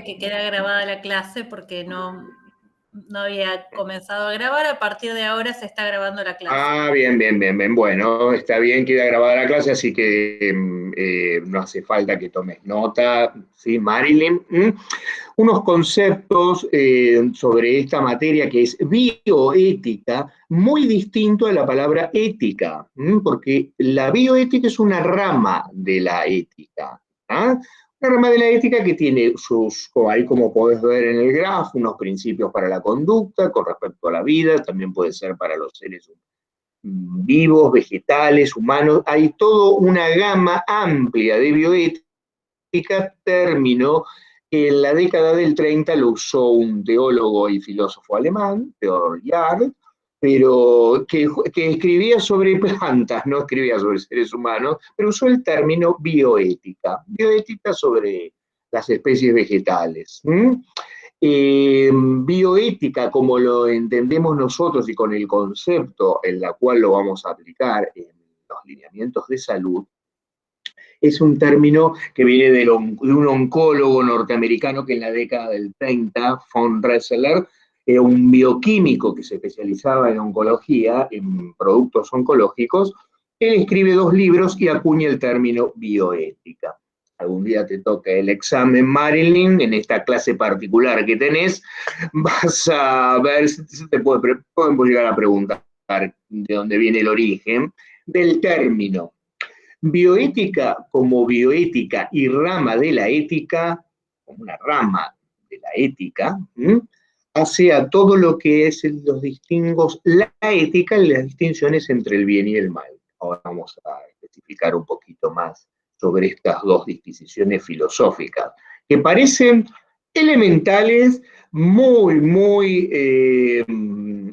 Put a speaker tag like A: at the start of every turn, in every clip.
A: que queda grabada la clase porque no había comenzado a grabar. A partir de ahora se está grabando la clase.
B: Ah, bien, bien, bien, bien. Bueno, está bien, queda grabada la clase, así que no hace falta que tomes nota, ¿sí, Marilyn? Unos conceptos sobre esta materia que es bioética, muy distinto a la palabra ética, porque la bioética es una rama de la ética. ¿Ah? Una rama de la ética que tiene ahí como podés ver en el grafo, unos principios para la conducta con respecto a la vida, también puede ser para los seres vivos, vegetales, humanos. Hay toda una gama amplia de bioética, término que en la década del 30 lo usó un teólogo y filósofo alemán, Theodor Jarl, pero que escribía sobre plantas, no escribía sobre seres humanos, pero usó el término bioética sobre las especies vegetales. Bioética, como lo entendemos nosotros y con el concepto en la cual lo vamos a aplicar en los lineamientos de salud, es un término que viene de un oncólogo norteamericano que en la década del 30, von Resseler, un bioquímico que se especializaba en oncología, en productos oncológicos. Él escribe 2 libros y acuña el término bioética. Algún día te toca el examen, Marilyn, en esta clase particular que tenés, vas a ver si te pueden llegar a preguntar de dónde viene el origen del término. Bioética como bioética y rama de la ética, como una rama de la ética, hace a todo lo que es los distingos, la ética y las distinciones entre el bien y el mal. Ahora vamos a especificar un poquito más sobre estas 2 disquisiciones filosóficas, que parecen elementales, muy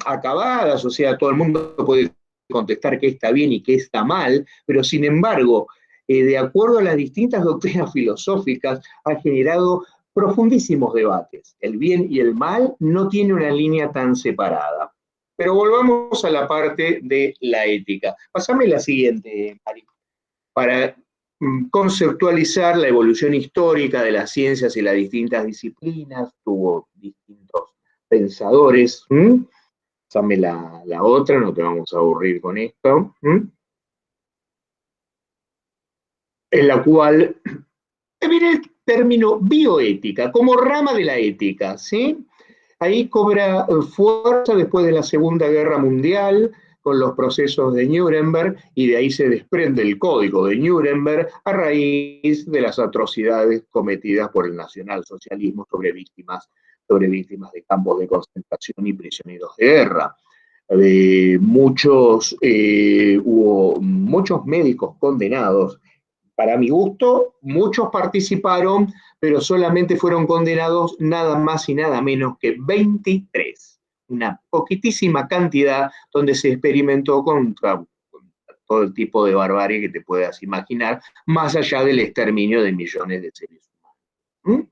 B: acabadas, o sea, todo el mundo puede contestar qué está bien y qué está mal, pero sin embargo, de acuerdo a las distintas doctrinas filosóficas, ha generado profundísimos debates. El bien y el mal no tiene una línea tan separada. Pero volvamos a la parte de la ética. Pásame la siguiente, Mari, para conceptualizar la evolución histórica de las ciencias y las distintas disciplinas. Tuvo distintos pensadores. Pásame la otra, no te vamos a aburrir con esto. En la cual viene el término bioética como rama de la ética, ¿sí? Ahí cobra fuerza después de la Segunda Guerra Mundial, con los procesos de Nuremberg, y de ahí se desprende el código de Nuremberg a raíz de las atrocidades cometidas por el nacionalsocialismo sobre víctimas de campos de concentración y prisioneros de guerra. Hubo muchos médicos condenados. Para mi gusto, muchos participaron, pero solamente fueron condenados nada más y nada menos que 23. Una poquitísima cantidad donde se experimentó contra todo el tipo de barbarie que te puedas imaginar, más allá del exterminio de millones de seres humanos.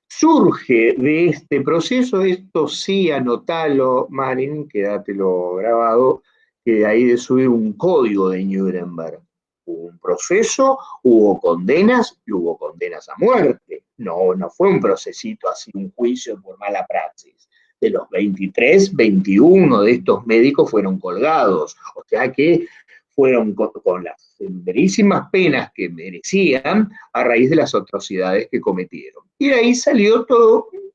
B: Surge de este proceso, esto sí, anotalo, Marin, quédatelo grabado, que de ahí de subir un código de Nuremberg. Hubo un proceso, hubo condenas y hubo condenas a muerte. No fue un procesito así, un juicio por mala praxis. De los 23, 21 de estos médicos fueron colgados. O sea que fueron con las severísimas penas que merecían a raíz de las atrocidades que cometieron. Y de ahí salió todo un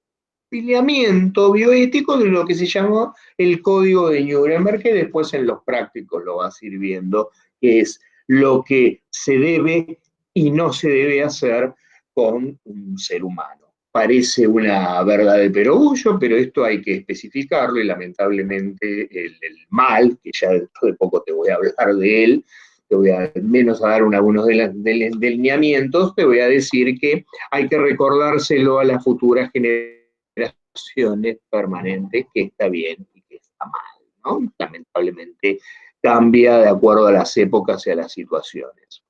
B: lineamiento bioético de lo que se llamó el Código de Nuremberg, que después en los prácticos lo vas a ir viendo, que es lo que se debe y no se debe hacer con un ser humano. Parece una verdad de perogrullo, pero esto hay que especificarlo y lamentablemente el mal, que ya dentro de poco te voy a hablar de él, te voy a al menos a dar algunos de lineamientos, te voy a decir que hay que recordárselo a las futuras generaciones permanentes que está bien y que está mal, ¿no? Lamentablemente cambia de acuerdo a las épocas y a las situaciones.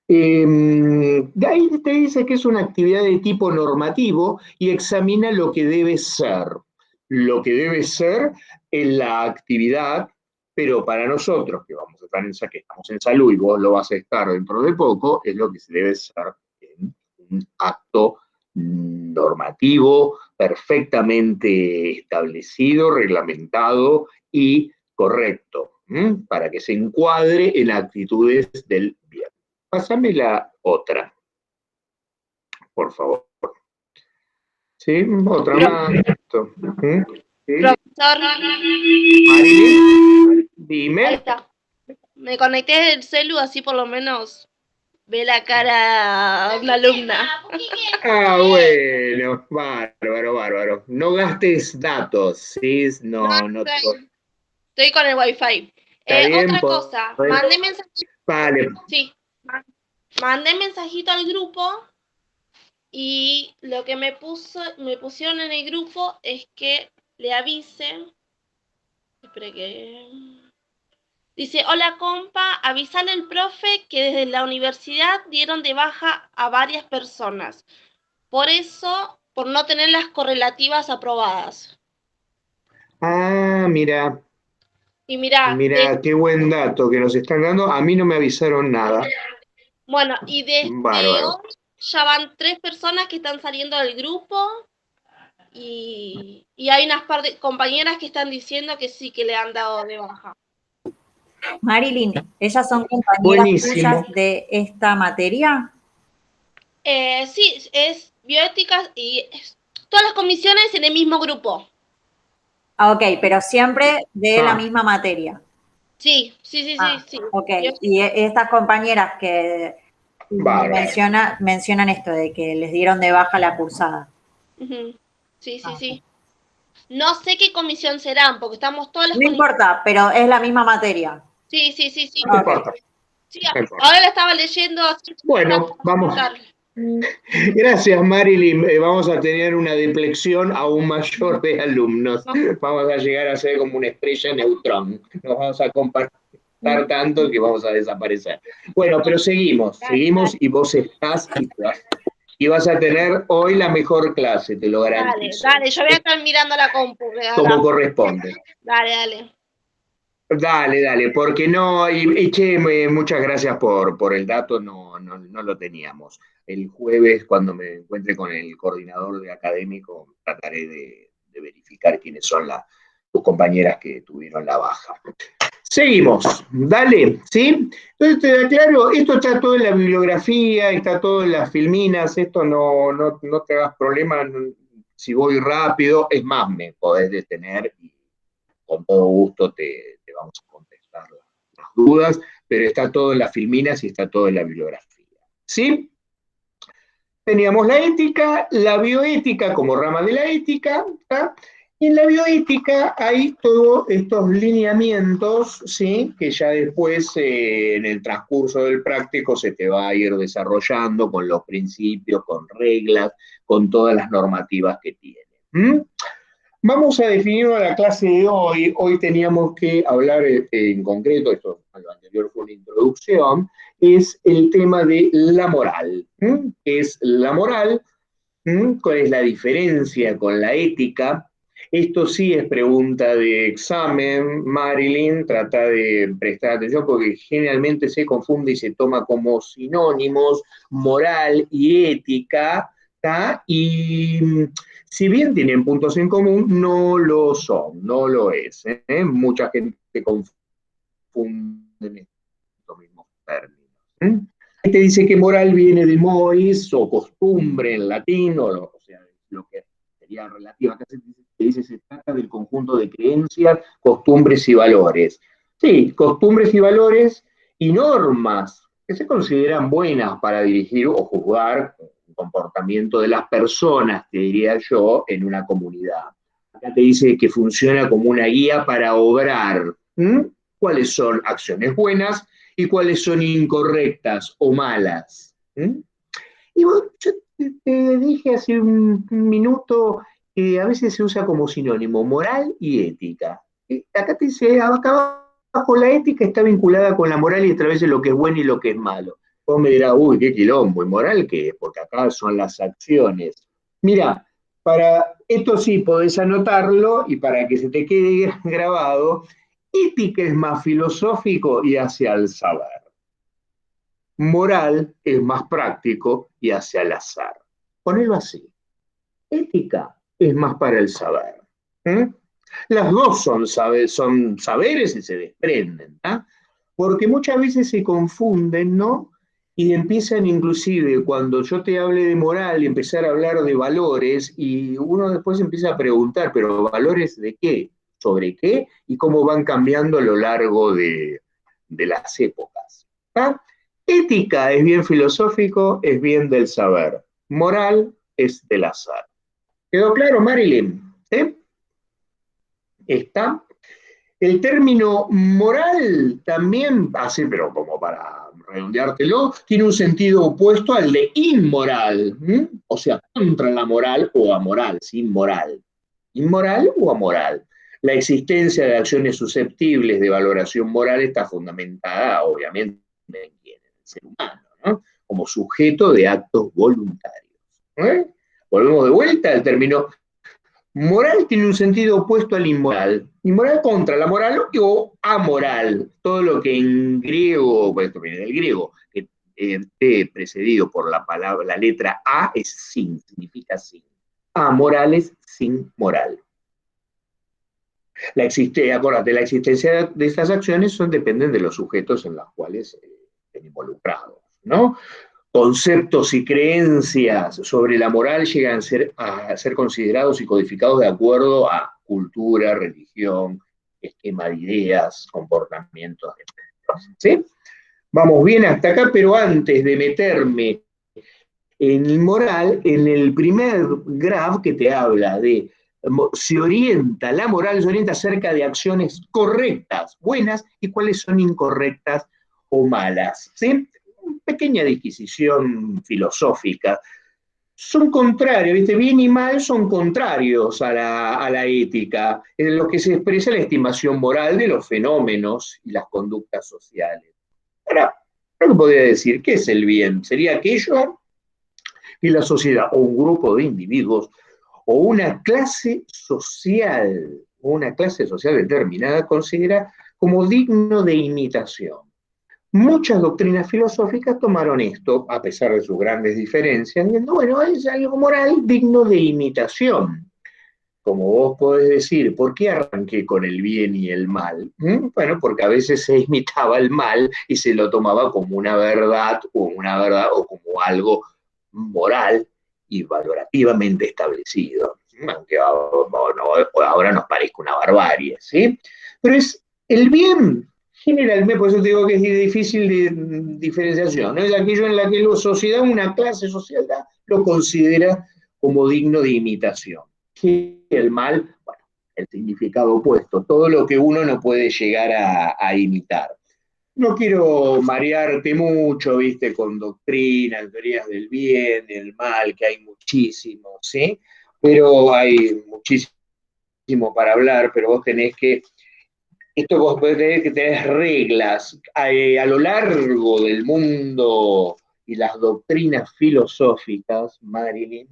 B: De ahí te dice que es una actividad de tipo normativo y examina lo que debe ser. Lo que debe ser en la actividad, pero para nosotros, que vamos a estar que estamos en salud y vos lo vas a estar dentro de poco, es lo que se debe ser en un acto normativo, perfectamente establecido, reglamentado y correcto, para que se encuadre en actitudes del bien. Pásame la otra, por favor. Sí, otra más. ¿Sí?
C: Profesor,
B: Marilyn,
C: ahí
B: dime.
C: está. Me conecté desde el celu, así por lo menos ve la cara a una alumna.
B: Ah, bueno, bárbaro, bárbaro. No gastes datos, ¿sí? No, no.
C: Estoy con el wifi.
B: ¿Está bien?
C: Otra cosa, mandé mensajito,
B: Vale.
C: sí, mandé mensajito al grupo y lo que me pusieron en el grupo es que le avise. Espera que. Dice, hola compa, avisale al profe que desde la universidad dieron de baja a varias personas. Por eso, por no tener las correlativas aprobadas.
B: Ah, mira,
C: Y mira,
B: mira, qué buen dato que nos están dando. A mí no me avisaron nada.
C: bueno, y desde
B: Bárbaro.
C: hoy ya van 3 personas que están saliendo del grupo y hay unas par de compañeras que están diciendo que sí que le han dado de baja.
D: Marilyn, ¿ellas son compañeras
B: Buenísimo.
D: tuyas de esta materia?
C: Sí, es bioética y todas las comisiones en el mismo grupo.
D: Ah, ok, pero siempre de la
B: Ah,
D: misma materia.
C: Sí.
D: Ok, y estas compañeras que
B: bárbaro.
D: mencionan esto de que les dieron de baja la cursada.
C: Ujú. Sí.
D: Ok.
C: No sé qué comisión serán, porque estamos todas las
D: No importa, pero es la misma materia.
C: Sí.
B: No
D: Ok.
B: importa,
C: Sí,
B: no importa.
C: ahora la estaba leyendo así para
B: Bueno, vamos.
C: comentarle.
B: Gracias, Marilyn. Vamos a tener una deflexión aún mayor de alumnos. Vamos a llegar a ser como una estrella neutrón. Nos vamos a compartir tanto que vamos a desaparecer. Bueno, pero seguimos y vos estás y vas a tener hoy la mejor clase, te lo garantizo.
C: Dale, yo voy a estar mirando la compu.
B: Como corresponde.
C: Dale.
B: Dale, porque no, che, muchas gracias por el dato, no lo teníamos. El jueves, cuando me encuentre con el coordinador de académico, trataré de verificar quiénes son tus compañeras que tuvieron la baja. Seguimos, dale, ¿sí? Entonces te aclaro, esto está todo en la bibliografía, está todo en las filminas, esto no te hagas problema si voy rápido, es más, me podés detener y con todo gusto te vamos a contestar las dudas, pero está todo en las filminas y está todo en la bibliografía. ¿Sí? Teníamos la ética, la bioética como rama de la ética, ¿tá? Y en la bioética hay todos estos lineamientos, ¿sí? Que ya después en el transcurso del práctico se te va a ir desarrollando con los principios, con reglas, con todas las normativas que tiene. Vamos a definir la clase de hoy. Hoy teníamos que hablar en concreto, esto lo anterior fue una introducción, es el tema de la moral. ¿Qué es la moral? ¿Cuál es la diferencia con la ética? Esto sí es pregunta de examen, Marilyn, trata de prestar atención porque generalmente se confunde y se toma como sinónimos moral y ética, ¿tá? Y si bien tienen puntos en común, no lo son, no lo es. Mucha gente confunde estos mismos términos. Ahí te dice que moral viene de mois o costumbre en latín, o sea, lo que sería relativo. Acá se dice se trata del conjunto de creencias, costumbres y valores. Sí, costumbres y valores y normas que se consideran buenas para dirigir o juzgar el comportamiento de las personas, te diría yo, en una comunidad. Acá te dice que funciona como una guía para obrar. ¿Cuáles son acciones buenas y cuáles son incorrectas o malas? Y yo te dije hace un minuto que a veces se usa como sinónimo moral y ética. Acá te dice, acá abajo la ética está vinculada con la moral y a través de lo que es bueno y lo que es malo. Vos me dirás, uy, qué quilombo, ¿y moral qué es? Porque acá son las acciones. Mira, para esto sí podés anotarlo y para que se te quede grabado, ética es más filosófico y hacia el saber. Moral es más práctico y hacia el azar. ponelo así. Ética es más para el saber. Las dos son saberes y se desprenden, ¿tá? Porque muchas veces se confunden, ¿no? Y empiezan inclusive, cuando yo te hable de moral y empezar a hablar de valores, y uno después empieza a preguntar, ¿pero valores de qué? ¿Sobre qué? Y cómo van cambiando a lo largo de las épocas. ¿Tá? Ética es bien filosófico, es bien del saber. Moral es del azar. ¿Quedó claro, Marilyn? ¿Sí? ¿Está? El término moral también, así, pero como para redondeártelo, tiene un sentido opuesto al de inmoral, o sea, contra la moral o amoral, sin moral. Inmoral o amoral. La existencia de acciones susceptibles de valoración moral está fundamentada, obviamente, en el ser humano, ¿no? Como sujeto de actos voluntarios. Volvemos de vuelta al término. Moral tiene un sentido opuesto al inmoral. Inmoral contra la moral o amoral. Todo lo que en griego, pues esto viene del griego, que esté precedido por la palabra, la letra A es sin, significa sin. Amoral es sin moral. Acuérdate, la existencia de estas acciones dependen de los sujetos en los cuales estén involucrados, ¿no? Conceptos y creencias sobre la moral llegan a ser considerados y codificados de acuerdo a cultura, religión, esquema de ideas, comportamientos, ¿sí? Vamos bien hasta acá, pero antes de meterme en el moral, en el primer graph que te habla de la moral se orienta acerca de acciones correctas, buenas, y cuáles son incorrectas o malas, ¿sí? Pequeña disquisición filosófica. Son contrarios, ¿viste? Bien y mal son contrarios a la ética, en lo que se expresa la estimación moral de los fenómenos y las conductas sociales. Ahora, lo que podría decir, ¿qué es el bien? Sería aquello que la sociedad o un grupo de individuos o una clase social determinada considera como digno de imitación. Muchas doctrinas filosóficas tomaron esto, a pesar de sus grandes diferencias, diciendo, bueno, es algo moral digno de imitación. Como vos podés decir, ¿por qué arranqué con el bien y el mal? Bueno, porque a veces se imitaba el mal y se lo tomaba como una verdad o como algo moral y valorativamente establecido, aunque ahora nos parezca una barbarie, ¿sí? Pero es el bien. Generalmente, por eso te digo que es difícil de diferenciación, ¿no? Es aquello en la que la sociedad, una clase social, lo considera como digno de imitación. Y el mal, bueno, el significado opuesto, todo lo que uno no puede llegar a imitar. No quiero marearte mucho, viste, con doctrinas, teorías del bien, del mal, que hay muchísimos, ¿sí? Pero hay muchísimo para hablar, pero vos tenés que tenés que tener reglas a lo largo del mundo y las doctrinas filosóficas, Marilyn.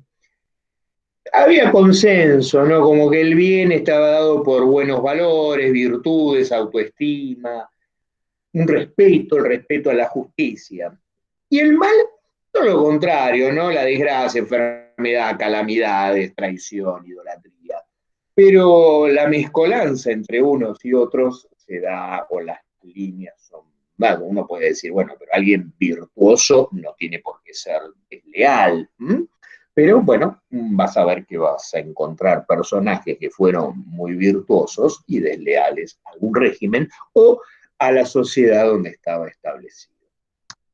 B: Había consenso, ¿no? Como que el bien estaba dado por buenos valores, virtudes, autoestima, el respeto a la justicia. Y el mal, todo lo contrario, ¿no? La desgracia, enfermedad, calamidades, traición, idolatría. Pero la mezcolanza entre unos y otros se da, o las líneas son, bueno, uno puede decir, bueno, pero alguien virtuoso no tiene por qué ser desleal. Pero bueno, vas a ver que vas a encontrar personajes que fueron muy virtuosos y desleales a algún régimen o a la sociedad donde estaba establecido.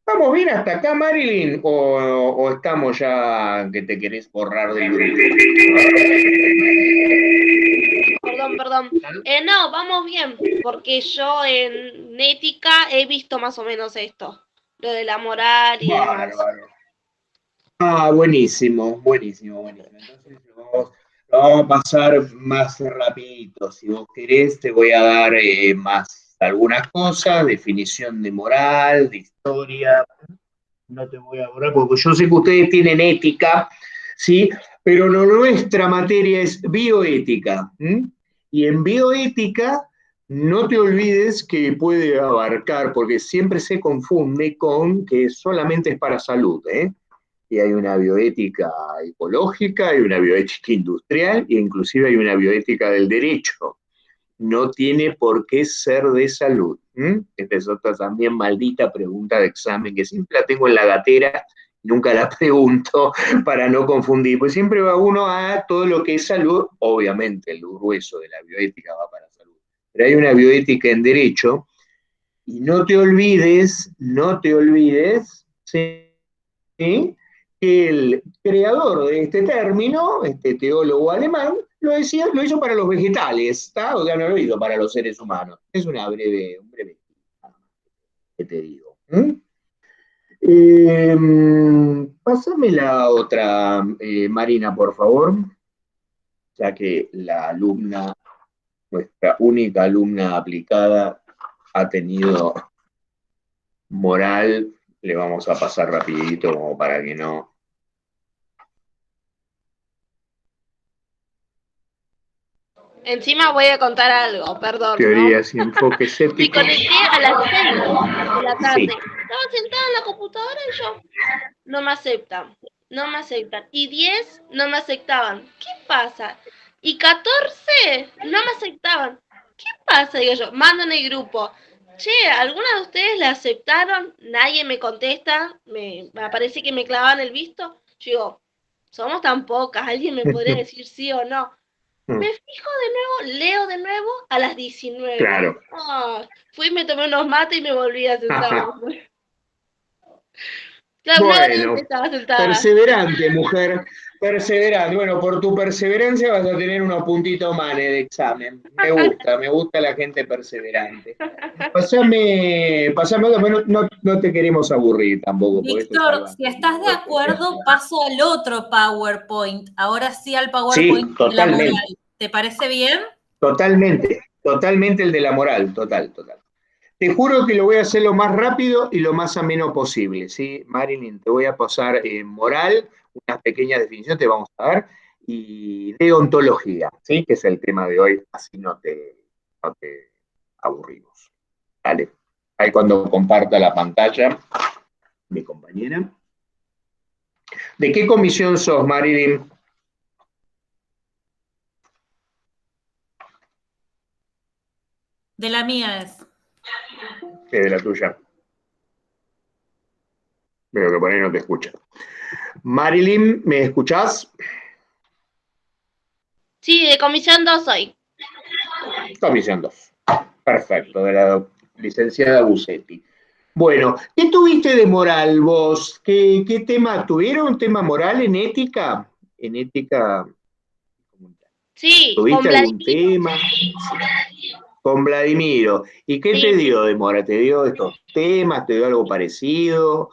B: ¿Vamos bien hasta acá, Marilyn? ¿O estamos ya que te querés borrar del grupo?
C: Perdón. No, vamos bien, porque yo en ética he visto más o menos esto, lo de la moral y demás.
B: Ah, buenísimo. Entonces lo vamos a pasar más rapidito. Si vos querés, te voy a dar más algunas cosas, definición de moral, de historia. No te voy a borrar, porque yo sé que ustedes tienen ética, ¿sí? Pero nuestra materia es bioética. Y en bioética, no te olvides que puede abarcar, porque siempre se confunde con que solamente es para salud, ¿eh? y hay una bioética ecológica, hay una bioética industrial, e inclusive hay una bioética del derecho. No tiene por qué ser de salud. Esta es otra también maldita pregunta de examen, que siempre la tengo en la gatera, nunca la pregunto para no confundir, pues siempre va uno a todo lo que es salud, obviamente el grueso de la bioética va para salud, pero hay una bioética en derecho, y no te olvides, ¿sí? ¿Sí? Que el creador de este término, este teólogo alemán, lo hizo para los vegetales, ¿está? O sea, no lo hizo para los seres humanos. Es un breve que te digo. Pásame la otra, Marina, por favor, ya que la alumna, nuestra única alumna aplicada, ha tenido moral, le vamos a pasar rapidito como para que no.
C: Encima voy a contar algo, perdón, ¿no?
B: Teorías y enfoques
C: Me
B: éticos.
C: conecté a las 6 de la tarde.
B: Sí.
C: Estaba sentada en la computadora y yo, no me aceptan, no me aceptan. Y 10 no me aceptaban. ¿Qué pasa? Y 14 no me aceptaban. ¿Qué pasa? Digo yo, mando en el grupo. Che, ¿alguna de ustedes la aceptaron? Nadie me contesta. Me parece que me clavaban el visto. Yo digo, somos tan pocas, ¿alguien me podría decir sí o no? Me fijo de nuevo, leo de nuevo a las 19.
B: Claro.
C: Fui, me tomé unos mates y me volví a sentar. Claro, una hora
B: Bueno,
C: estaba sentada.
B: perseverante, mujer, perseverante. Bueno, por tu perseverancia vas a tener unos puntitos más en el examen. Me gusta la gente perseverante. Pasame, bueno, no te queremos aburrir tampoco.
A: Víctor, si estás de acuerdo, paso al otro PowerPoint. Ahora sí al PowerPoint
B: Sí,
A: de la
B: totalmente.
A: moral. ¿Te parece bien?
B: Totalmente el de la moral, total. Te juro que lo voy a hacer lo más rápido y lo más ameno posible, ¿sí? Marilyn, te voy a pasar moral, unas pequeñas definiciones te vamos a dar, y deontología, ¿sí? Que es el tema de hoy, así no te aburrimos. Dale. Ahí cuando comparta la pantalla, mi compañera. ¿De qué comisión sos, Marilyn?
A: De la mía es.
B: Sí, de la tuya. Veo que por ahí no te escucha. Marilyn, ¿me escuchás?
C: Sí, de comisión 2 soy.
B: Comisión 2. Perfecto, de la licenciada Busetti. Bueno, ¿qué tuviste de moral vos? ¿Qué tema tuvieron? ¿Un tema moral en ética? ¿En ética?
C: Sí, con
B: ¿Tuviste algún
C: Vladimiro.
B: tema? Con Vladimiro. ¿Y qué
C: Sí.
B: te dio de moral? ¿Te dio estos temas? ¿Te dio algo parecido?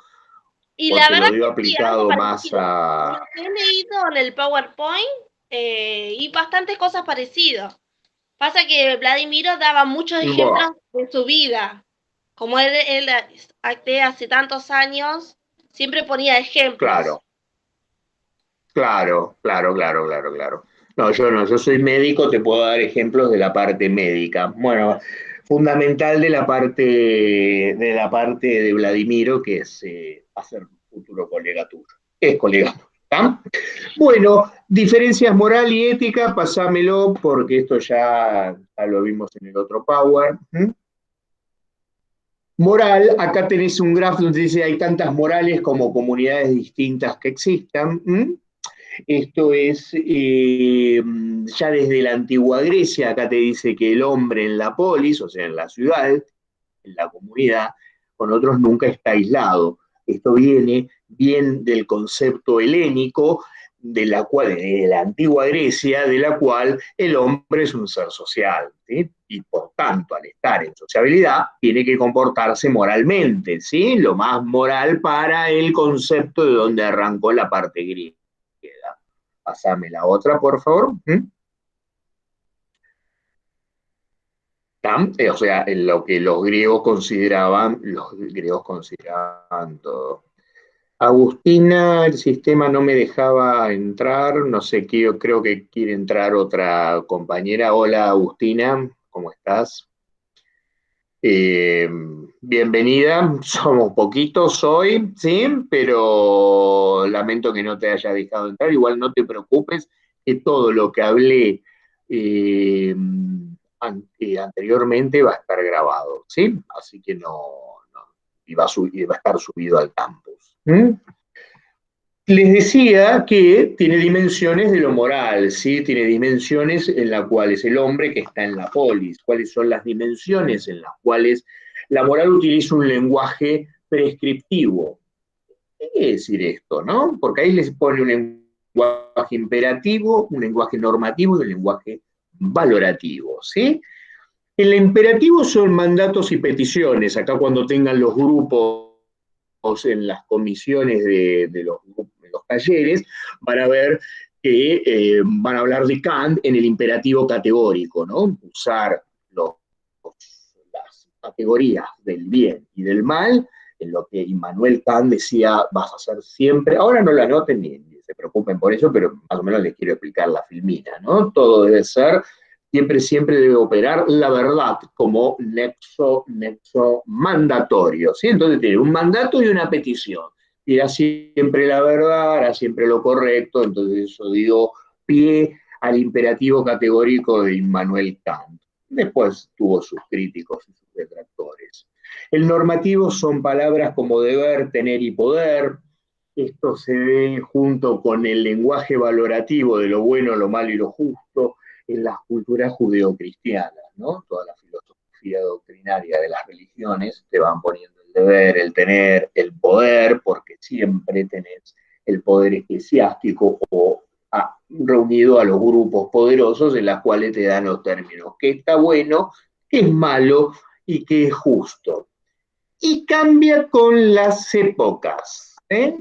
C: Y
B: ¿O
C: la
B: te
C: verdad
B: lo dio
C: que sí, algo
B: aplicado más
C: parecido.
B: a...?
C: Lo que he leído en el PowerPoint y bastantes cosas parecidas. Pasa que Vladimiro daba muchos ejemplos de su vida. Como él hace tantos años, siempre ponía ejemplos.
B: Claro. No, yo soy médico, te puedo dar ejemplos de la parte médica. Bueno, fundamental de la parte de Vladimiro, que es va a ser futuro colega tuyo. Es colega tuyo, ¿está? Bueno, diferencias moral y ética, pasámelo, porque esto ya lo vimos en el otro Power. Moral, acá tenés un gráfico donde dice hay tantas morales como comunidades distintas que existan. Esto es ya desde la antigua Grecia, acá te dice que el hombre en la polis, o sea, en la ciudad, en la comunidad, con otros nunca está aislado. Esto viene bien del concepto helénico, de la antigua Grecia, de la cual el hombre es un ser social, ¿sí? Y por tanto, al estar en sociabilidad, tiene que comportarse moralmente, ¿sí? Lo más moral para el concepto de donde arrancó la parte griega. Pasame la otra, por favor. O sea, en lo que los griegos consideraban todo. Agustina, el sistema no me dejaba entrar, no sé qué, yo creo que quiere entrar otra compañera. Hola Agustina, ¿cómo estás? Bienvenida, somos poquitos hoy, ¿sí? Pero lamento que no te haya dejado entrar. Igual no te preocupes, que todo lo que hablé anteriormente va a estar grabado, ¿sí? Así que y va a estar subido al campus. Les decía que tiene dimensiones de lo moral, ¿sí? Tiene dimensiones en las cuales el hombre que está en la polis, cuáles son las dimensiones en las cuales la moral utiliza un lenguaje prescriptivo. ¿Qué quiere decir esto, no? Porque ahí les pone un lenguaje imperativo, un lenguaje normativo y un lenguaje valorativo, ¿sí? El imperativo son mandatos y peticiones. Acá cuando tengan los grupos en las comisiones de los talleres, van a ver que van a hablar de Kant en el imperativo categórico, ¿no? Usar las categorías del bien y del mal, en lo que Immanuel Kant decía, vas a hacer siempre, ahora no lo anoten ni se preocupen por eso, pero más o menos les quiero explicar la filmina, ¿no? Todo debe ser siempre debe operar la verdad como nexo mandatorio, ¿sí? Entonces tiene un mandato y una petición. Dirá siempre la verdad, hará siempre lo correcto, entonces eso dio pie al imperativo categórico de Immanuel Kant. Después tuvo sus críticos y sus detractores. El normativo son palabras como deber, tener y poder. Esto se ve junto con el lenguaje valorativo de lo bueno, lo malo y lo justo, en las culturas judeocristianas, ¿no? Toda la filosofía doctrinaria de las religiones te van poniendo el deber, el tener, el poder, porque siempre tenés el poder eclesiástico o reunido a los grupos poderosos en las cuales te dan los términos, qué está bueno, qué es malo y qué es justo. Y cambia con las épocas.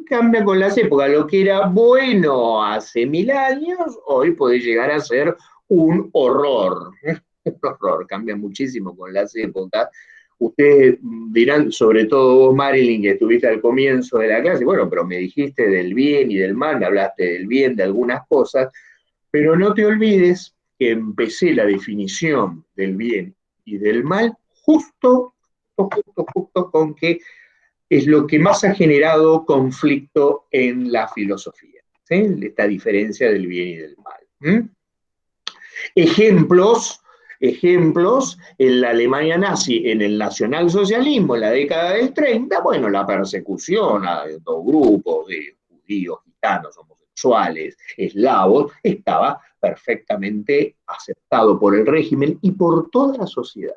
B: Cambia con las épocas. Lo que era bueno hace 1000 años, hoy puede llegar a ser un horror. Un horror, cambia muchísimo con las épocas. Ustedes dirán, sobre todo vos, Marilyn, que estuviste al comienzo de la clase, bueno, pero me dijiste del bien y del mal, me hablaste del bien, de algunas cosas, pero no te olvides que empecé la definición del bien y del mal justo con que es lo que más ha generado conflicto en la filosofía, ¿sí? Esta diferencia del bien y del mal. Ejemplos, en la Alemania nazi, en el nacionalsocialismo, en la década del 30, bueno, la persecución a dos grupos de judíos, gitanos, homosexuales, eslavos, estaba perfectamente aceptado por el régimen y por toda la sociedad.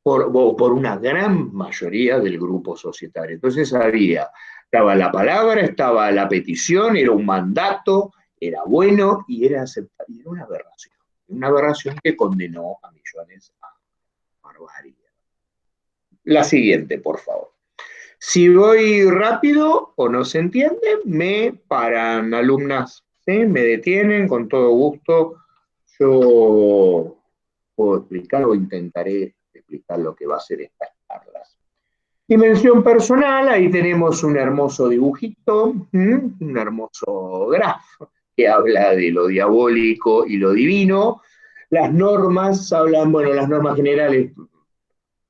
B: Por una gran mayoría del grupo societario. Entonces estaba la palabra, estaba la petición, era un mandato, era bueno y era aceptado. Y era una aberración que condenó a millones a barbarie. La siguiente, por favor. Si voy rápido o no se entiende, me paran, alumnas, ¿sí? Me detienen con todo gusto. Yo puedo explicar o intentaré explicar lo que va a ser estas charlas. Dimensión personal, ahí tenemos un hermoso dibujito, un hermoso grafo que habla de lo diabólico y lo divino. Las normas hablan, bueno, las normas generales,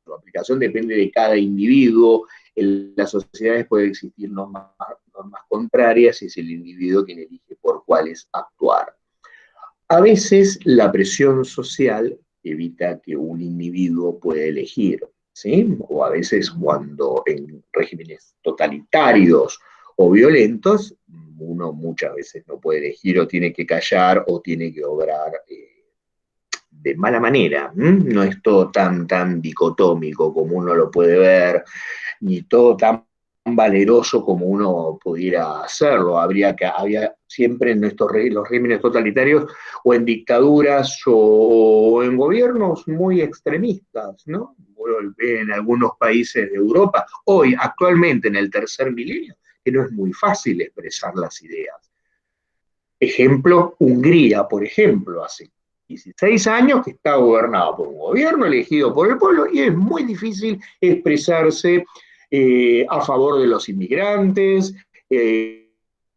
B: su aplicación depende de cada individuo. En las sociedades puede existir normas contrarias y es el individuo quien elige por cuáles actuar. A veces la presión social evita que un individuo pueda elegir, ¿sí? O a veces cuando en regímenes totalitarios o violentos, uno muchas veces no puede elegir o tiene que callar o tiene que obrar de mala manera. No es todo tan dicotómico como uno lo puede ver, ni todo tan valeroso como uno pudiera hacerlo. Había siempre en los regímenes totalitarios o en dictaduras o en gobiernos muy extremistas, ¿no? En algunos países de Europa, hoy, actualmente en el tercer milenio, que no es muy fácil expresar las ideas. Ejemplo, Hungría, por ejemplo, hace 16 años que está gobernado por un gobierno elegido por el pueblo y es muy difícil expresarse a favor de los inmigrantes,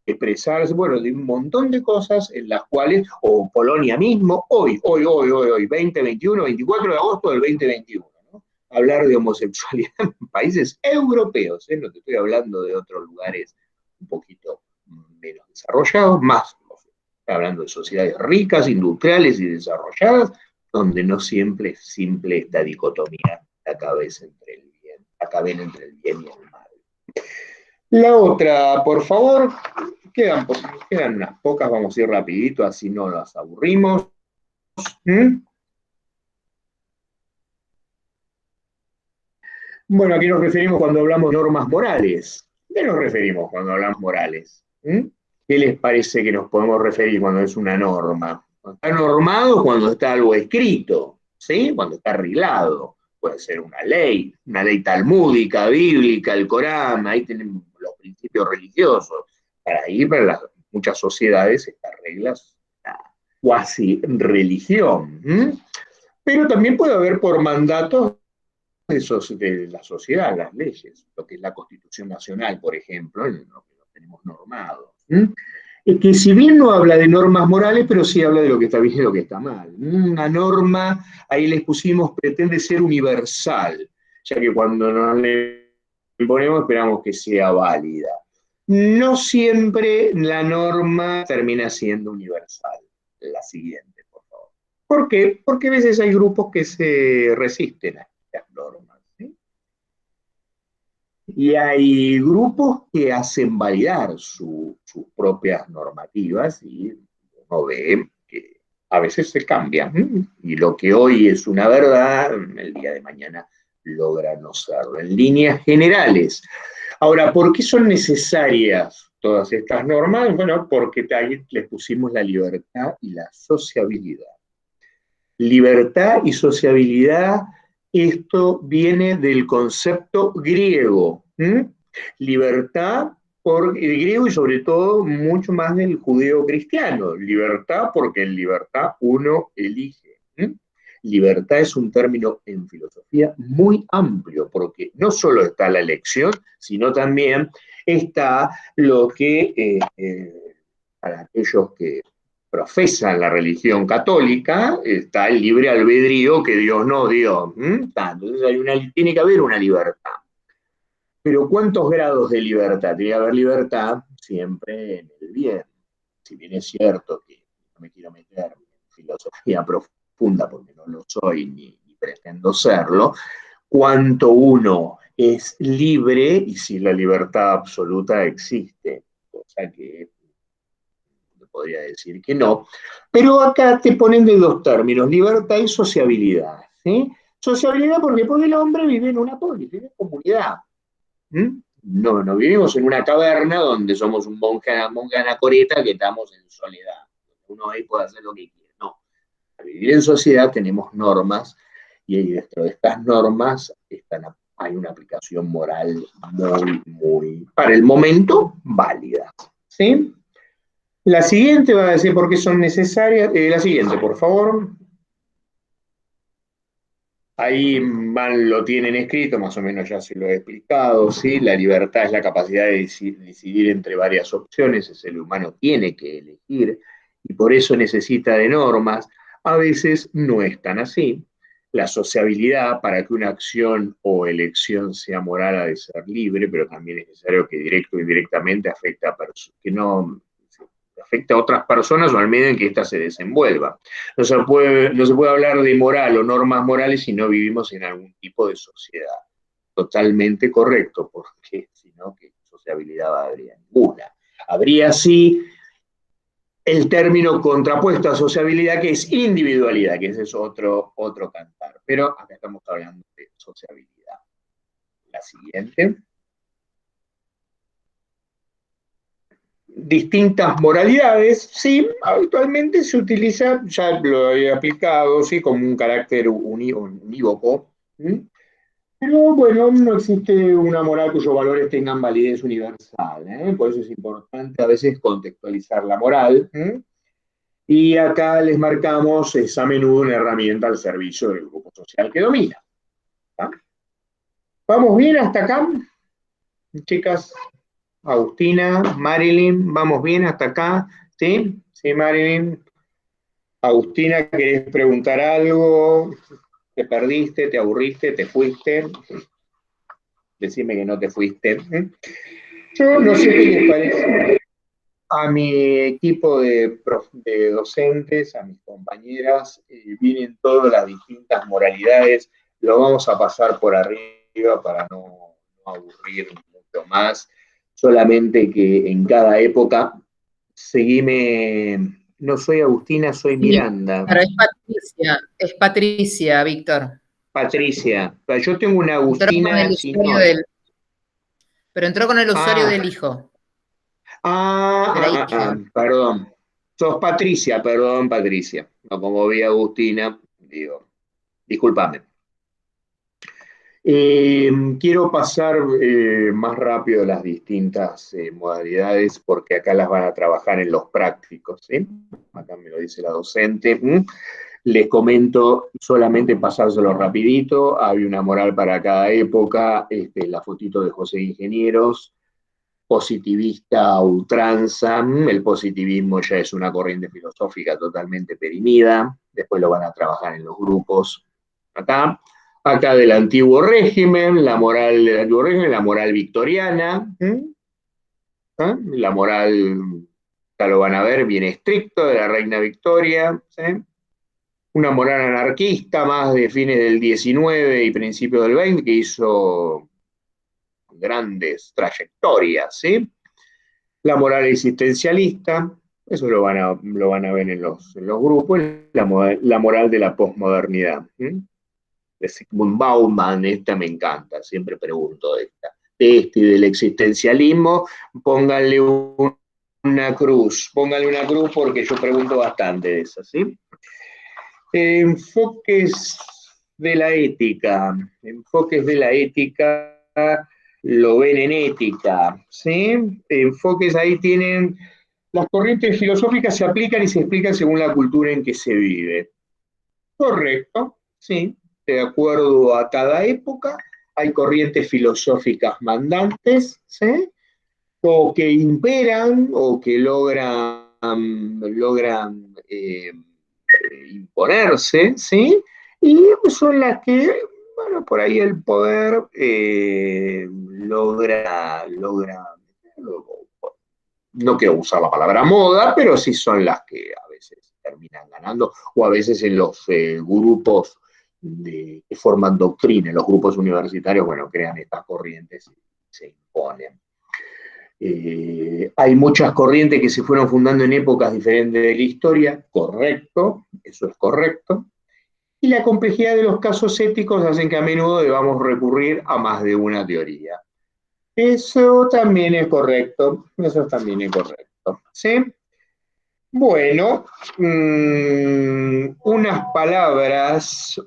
B: expresarse, bueno, de un montón de cosas en las cuales, o Polonia mismo, hoy, 20, 21, 24 de agosto del 2021, ¿no? hablar de homosexualidad en países europeos, no te estoy hablando de otros lugares un poquito menos desarrollados, más, estoy hablando de sociedades ricas, industriales y desarrolladas, donde no siempre es simple esta dicotomía, acá ven entre el bien y el mal. La otra, por favor, quedan unas pocas, vamos a ir rapidito, así no las aburrimos. Bueno, ¿a qué nos referimos cuando hablamos de normas morales? ¿A qué nos referimos cuando hablamos morales? ¿Qué les parece que nos podemos referir cuando es una norma? Cuando está normado, cuando está algo escrito, ¿sí? Cuando está arreglado. Puede ser una ley talmúdica, bíblica, el Corán, ahí tenemos los principios religiosos. Para muchas sociedades, estas reglas, la cuasi religión. Pero también puede haber por mandatos de la sociedad, las leyes, lo que es la Constitución Nacional, por ejemplo, en lo que lo tenemos normado. Es que si bien no habla de normas morales, pero sí habla de lo que está bien y lo que está mal. Una norma, ahí les pusimos, pretende ser universal, ya que cuando nos le imponemos esperamos que sea válida. No siempre la norma termina siendo universal. La siguiente, por favor. ¿Por qué? Porque a veces hay grupos que se resisten a estas normas, ¿sí? Y hay grupos que hacen validar sus propias normativas y uno ve que a veces se cambian. Y lo que hoy es una verdad, el día de mañana logra no serlo. En líneas generales. Ahora, ¿por qué son necesarias todas estas normas? Bueno, porque ahí les pusimos la libertad y la sociabilidad. Libertad y sociabilidad, esto viene del concepto griego. Libertad por el griego y sobre todo mucho más del judeo cristiano. Libertad porque en libertad uno elige. Libertad es un término en filosofía muy amplio, porque no solo está la elección, sino también está lo que, para aquellos que profesan la religión católica, está el libre albedrío que Dios nos dio. Entonces tiene que haber una libertad. Pero ¿cuántos grados de libertad? Tiene que haber libertad siempre en el bien. Si bien es cierto que no me quiero meter en filosofía profunda porque no lo soy ni pretendo serlo, cuánto uno es libre y si la libertad absoluta existe, cosa que podría decir que no, pero acá te ponen de dos términos, libertad y sociabilidad, ¿sí? Sociabilidad porque el hombre vive en una polis, vive en comunidad. No vivimos en una caverna donde somos un monje anacoreta que estamos en soledad. Uno ahí puede hacer lo que quiere. No. Para vivir en sociedad tenemos normas y dentro de estas normas hay una aplicación moral muy, para el momento, válida. ¿Sí? La siguiente va a decir por qué son necesarias. La siguiente, por favor. Ahí lo tienen escrito, más o menos ya se lo he explicado, ¿sí? La libertad es la capacidad de decidir entre varias opciones, el ser humano tiene que elegir y por eso necesita de normas. A veces no es tan así. La sociabilidad, para que una acción o elección sea moral, ha de ser libre, pero también es necesario que directo o indirectamente afecte afecta a otras personas o al medio en que ésta se desenvuelva. No se puede hablar de moral o normas morales si no vivimos en algún tipo de sociedad. Totalmente correcto, porque si no, ¿qué sociabilidad habría? Ninguna. Habría sí el término contrapuesto a sociabilidad, que es individualidad, que ese es otro cantar. Pero acá estamos hablando de sociabilidad. La siguiente. Distintas moralidades, sí, habitualmente se utiliza, ya lo he aplicado, sí, como un carácter unívoco, pero bueno, no existe una moral cuyos valores tengan validez universal, por eso es importante a veces contextualizar la moral, y acá les marcamos, es a menudo una herramienta al servicio del grupo social que domina. ¿Tá? ¿Vamos bien hasta acá, chicas? Agustina, Marilyn, ¿vamos bien hasta acá? ¿Sí? Sí, Marilyn. Agustina, ¿querés preguntar algo? ¿Te perdiste, te aburriste, te fuiste? Decime que no te fuiste. Yo no sé qué les parece a mi equipo de docentes, a mis compañeras, vienen todas las distintas moralidades, lo vamos a pasar por arriba para no aburrir mucho más, solamente que en cada época, seguime, no soy Agustina, soy Miranda.
E: Pero es Patricia, Víctor.
B: Patricia, yo tengo una Agustina sin nombre.
E: Pero entró con el usuario del hijo.
B: Perdón. Sos Patricia, perdón, Patricia. No, como vi a Agustina, digo, discúlpame. Quiero pasar más rápido las distintas modalidades porque acá las van a trabajar en los prácticos, ¿sí? Acá me lo dice la docente. Les comento, solamente pasárselo rapidito, hay una moral para cada época, la fotito de José Ingenieros, positivista a ultranza, el positivismo ya es una corriente filosófica totalmente perimida, después lo van a trabajar en los grupos acá del antiguo régimen, la moral del antiguo régimen, la moral victoriana, la moral, ya lo van a ver, bien estricto, de la reina Victoria, ¿sí? Una moral anarquista más de fines del 19 y principios del 20, que hizo grandes trayectorias, ¿sí? La moral existencialista, eso lo van a ver en los grupos, la moral de la posmodernidad. De Sigmund Bauman, esta me encanta, siempre pregunto de esta. De y del existencialismo, pónganle una cruz porque yo pregunto bastante de eso, ¿sí? Enfoques de la ética, lo ven en ética, ¿sí? Enfoques ahí tienen, las corrientes filosóficas se aplican y se explican según la cultura en que se vive. Correcto, sí, de acuerdo a cada época, hay corrientes filosóficas mandantes, ¿sí? O que imperan, o que logran imponerse, ¿sí? Y son las que, bueno, por ahí el poder logra, no quiero usar la palabra moda, pero sí son las que a veces terminan ganando, o a veces en los grupos que forman doctrina, en los grupos universitarios, bueno, crean estas corrientes y se imponen. Hay muchas corrientes que se fueron fundando en épocas diferentes de la historia, correcto, eso es correcto, y la complejidad de los casos éticos hacen que a menudo debamos recurrir a más de una teoría. Eso también es correcto, ¿sí? Bueno, unas palabras,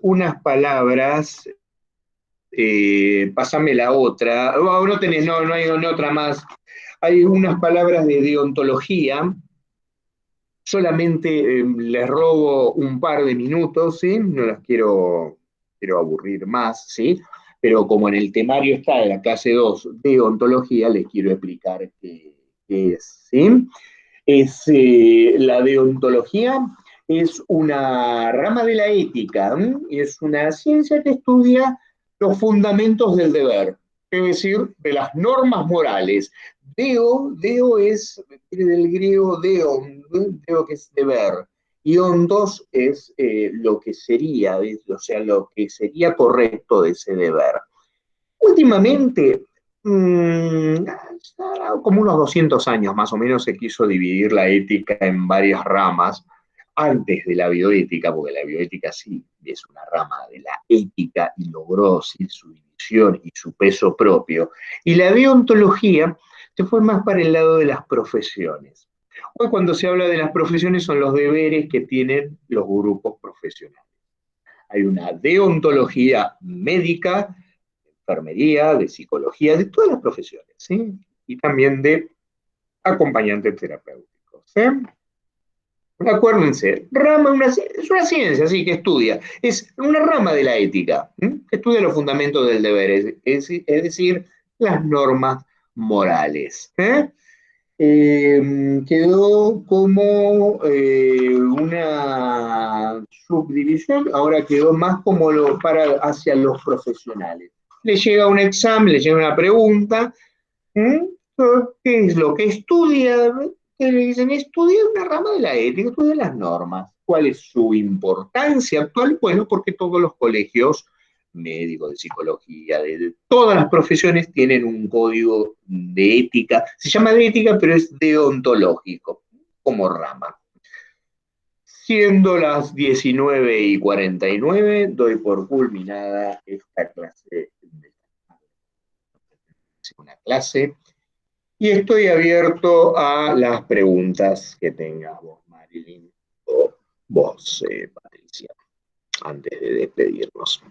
B: pásame la otra, no tenés, no hay otra más. Hay unas palabras de deontología, solamente les robo un par de minutos, ¿sí? No las quiero aburrir más, ¿sí? Pero como en el temario está de la clase 2 de ontología, les quiero explicar qué es, ¿sí? La deontología es una rama de la ética, es una ciencia que estudia los fundamentos del deber, es decir, de las normas morales. Deo es, viene del griego deon, deo que es deber, y ontos es lo que sería, o sea, lo que sería correcto de ese deber. Últimamente, como unos 200 años más o menos, se quiso dividir la ética en varias ramas, antes de la bioética, porque la bioética sí es una rama de la ética y logró sí, su división y su peso propio, y la deontología se fue más para el lado de las profesiones. Hoy cuando se habla de las profesiones son los deberes que tienen los grupos profesionales. Hay una deontología médica, de enfermería, de psicología, de todas las profesiones, ¿sí? Y también de acompañantes terapéuticos, ¿sí? Acuérdense, es una ciencia, sí, que estudia, es una rama de la ética, que estudia los fundamentos del deber, es decir, las normas morales. Quedó como una subdivisión, ahora quedó más como hacia los profesionales. Le llega un examen, le llega una pregunta, ¿qué es lo que estudia? Le dicen, estudia una rama de la ética, estudia las normas. ¿Cuál es su importancia actual? Bueno, porque todos los colegios médicos, de psicología, de todas las profesiones tienen un código de ética. Se llama de ética, pero es deontológico, como rama. Siendo las 19:49, doy por culminada esta clase. Una clase. Y estoy abierto a las preguntas que tengas vos, Marilyn, o vos, Patricia, antes de despedirnos.